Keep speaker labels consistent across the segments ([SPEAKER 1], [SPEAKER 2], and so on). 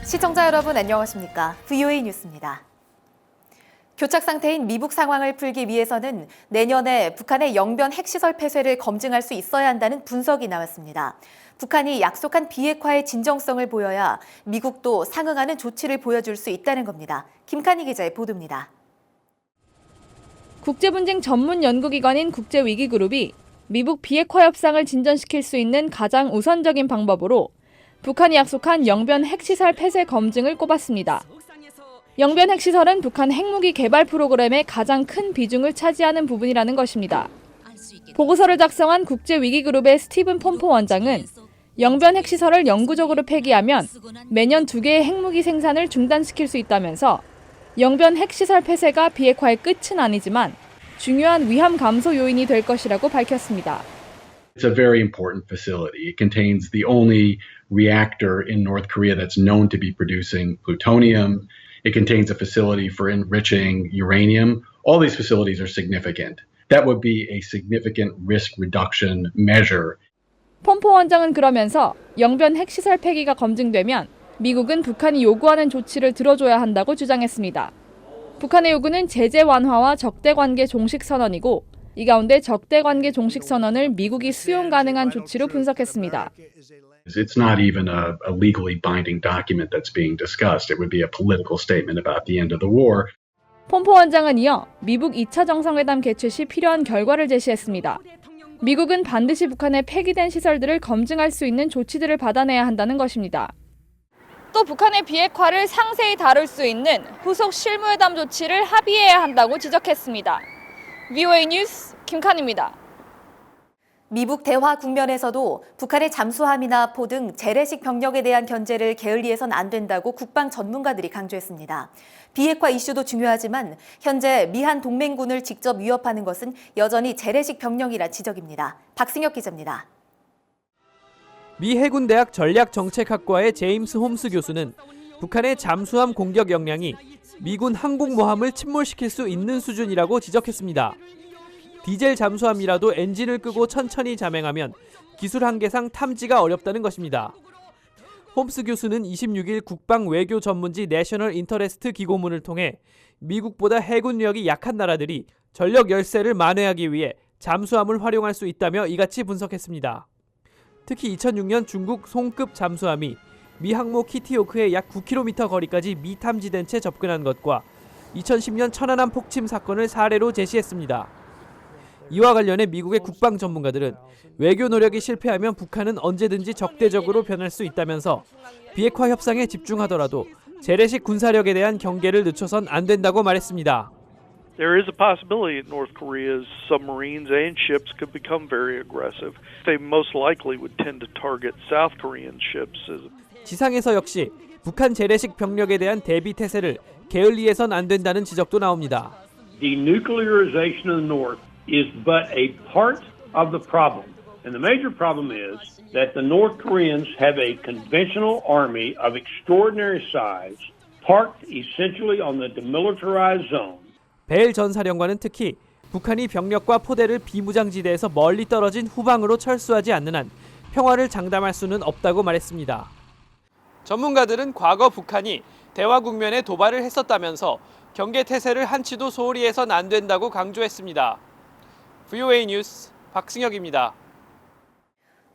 [SPEAKER 1] 시청자 여러분 안녕하십니까? VOA 뉴스입니다. 교착 상태인 미국 상황을 풀기 위해서는 내년에 북한의 영변 핵시설 폐쇄를 검증할 수 있어야 한다는 분석이 나왔습니다. 북한이 약속한 비핵화의 진정성을 보여야 미국도 상응하는 조치를 보여줄 수 있다는 겁니다. 김칸희 기자의 보도입니다.
[SPEAKER 2] 국제분쟁 전문 연구기관인 국제위기그룹이 미북 비핵화 협상을 진전시킬 수 있는 가장 우선적인 방법으로 북한이 약속한 영변 핵시설 폐쇄 검증을 꼽았습니다. 영변 핵시설은 북한 핵무기 개발 프로그램의 가장 큰 비중을 차지하는 부분이라는 것입니다. 보고서를 작성한 국제위기그룹의 스티븐 폼포 원장은 영변 핵시설을 영구적으로 폐기하면 매년 2개의 핵무기 생산을 중단시킬 수 있다면서 영변 핵시설 폐쇄가 비핵화의 끝은 아니지만 중요한 위험 감소 요인이 될 것이라고 밝혔습니다.
[SPEAKER 3] It's a very important facility. It contains the only reactor in North Korea that's known to be producing plutonium. It contains a facility for enriching uranium. All these facilities are significant. That would be a significant risk reduction measure.
[SPEAKER 2] 폼포 원장은 그러면서 영변 핵시설 폐기가 검증되면 미국은 북한이 요구하는 조치를 들어줘야 한다고 주장했습니다. 북한의 요구는 제재 완화와 적대관계 종식 선언이고 이 가운데 적대관계 종식 선언을 미국이 수용 가능한 조치로 분석했습니다.
[SPEAKER 3] It's not even a legally binding document that's being discussed. It would be a political statement about the end of the war.
[SPEAKER 2] 폼포 원장은 이어 미북 2차 정상회담 개최 시 필요한 결과를 제시했습니다. 미국은 반드시 북한의 폐기된 시설들을 검증할 수 있는 조치들을 받아내야 한다는 것입니다. 또 북한의 비핵화를 상세히 다룰 수 있는 후속 실무회담 조치를 합의해야 한다고 지적했습니다. VOA 뉴스 김칸입니다.
[SPEAKER 1] 미북 대화 국면에서도 북한의 잠수함이나 포 등 재래식 병력에 대한 견제를 게을리해선 안 된다고 국방 전문가들이 강조했습니다. 비핵화 이슈도 중요하지만 현재 미한 동맹군을 직접 위협하는 것은 여전히 재래식 병력이란 지적입니다. 박승혁 기자입니다.
[SPEAKER 4] 미 해군대학 전략정책학과의 제임스 홈스 교수는 북한의 잠수함 공격 역량이 미군 항공모함을 침몰시킬 수 있는 수준이라고 지적했습니다. 디젤 잠수함이라도 엔진을 끄고 천천히 잠행하면 기술 한계상 탐지가 어렵다는 것입니다. 홈스 교수는 26일 국방 외교 전문지 내셔널 인터레스트 기고문을 통해 미국보다 해군력이 약한 나라들이 전력 열세를 만회하기 위해 잠수함을 활용할 수 있다며 이같이 분석했습니다. 특히 2006년 중국 송급 잠수함이 미 항모 키티호크의 약 9km 거리까지 미탐지된 채 접근한 것과 2010년 천안함 폭침 사건을 사례로 제시했습니다. 이와 관련해 미국의 국방 전문가들은 외교 노력이 실패하면 북한은 언제든지 적대적으로 변할 수 있다면서 비핵화 협상에 집중하더라도 재래식 군사력에 대한 경계를 늦춰선 안 된다고 말했습니다.
[SPEAKER 5] There is a possibility that North Korea's submarines and ships could become very aggressive. They most likely would tend to target South Korean ships.
[SPEAKER 4] 지상에서 역시 북한 재래식 병력에 대한 대비 태세를 게을리해선 안 된다는 지적도 나옵니다.
[SPEAKER 6] Denuclearization of the North is but a part of the problem. And the major problem is that the North Koreans have a conventional army of extraordinary size parked essentially on the demilitarized zone.
[SPEAKER 4] 벨 전 사령관은 특히 북한이 병력과 포대를 비무장지대에서 멀리 떨어진 후방으로 철수하지 않는 한 평화를 장담할 수는 없다고 말했습니다. 전문가들은 과거 북한이 대화 국면에 도발을 했었다면서 경계 태세를 한치도 소홀히 해선 안 된다고 강조했습니다. VOA 뉴스 박승혁입니다.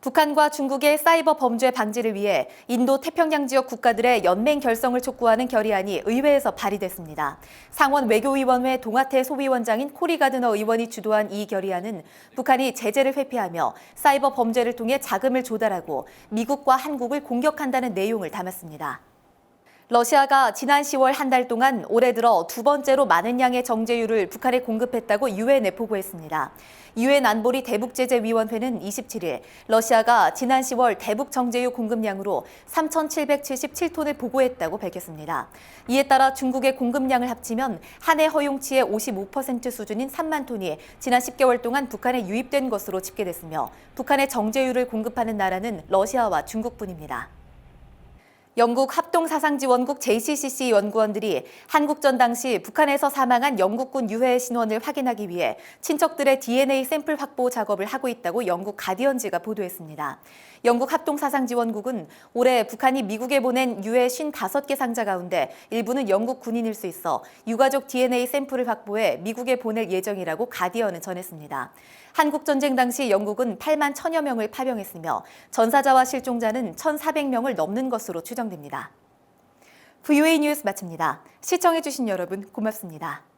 [SPEAKER 1] 북한과 중국의 사이버 범죄 방지를 위해 인도 태평양 지역 국가들의 연맹 결성을 촉구하는 결의안이 의회에서 발의됐습니다. 상원 외교위원회 동아태 소위원장인 코리 가드너 의원이 주도한 이 결의안은 북한이 제재를 회피하며 사이버 범죄를 통해 자금을 조달하고 미국과 한국을 공격한다는 내용을 담았습니다. 러시아가 지난 10월 한 달 동안 올해 들어 두 번째로 많은 양의 정제유를 북한에 공급했다고 유엔에 보고했습니다. 유엔 안보리 대북제재위원회는 27일 러시아가 지난 10월 대북 정제유 공급량으로 3,777톤을 보고했다고 밝혔습니다. 이에 따라 중국의 공급량을 합치면 한 해 허용치의 55% 수준인 3만 톤이 지난 10개월 동안 북한에 유입된 것으로 집계됐으며 북한에 정제유를 공급하는 나라는 러시아와 중국뿐입니다. 영국 합동사상지원국 JCCC 연구원들이 한국전 당시 북한에서 사망한 영국군 유해의 신원을 확인하기 위해 친척들의 DNA 샘플 확보 작업을 하고 있다고 영국 가디언지가 보도했습니다. 영국 합동사상지원국은 올해 북한이 미국에 보낸 유해 55개 상자 가운데 일부는 영국 군인일 수 있어 유가족 DNA 샘플을 확보해 미국에 보낼 예정이라고 가디언은 전했습니다. 한국전쟁 당시 영국은 8만 1천여 명을 파병했으며 전사자와 실종자는 1,400명을 넘는 것으로 추정됩니다. VOA 뉴스 마칩니다. 시청해주신 여러분 고맙습니다.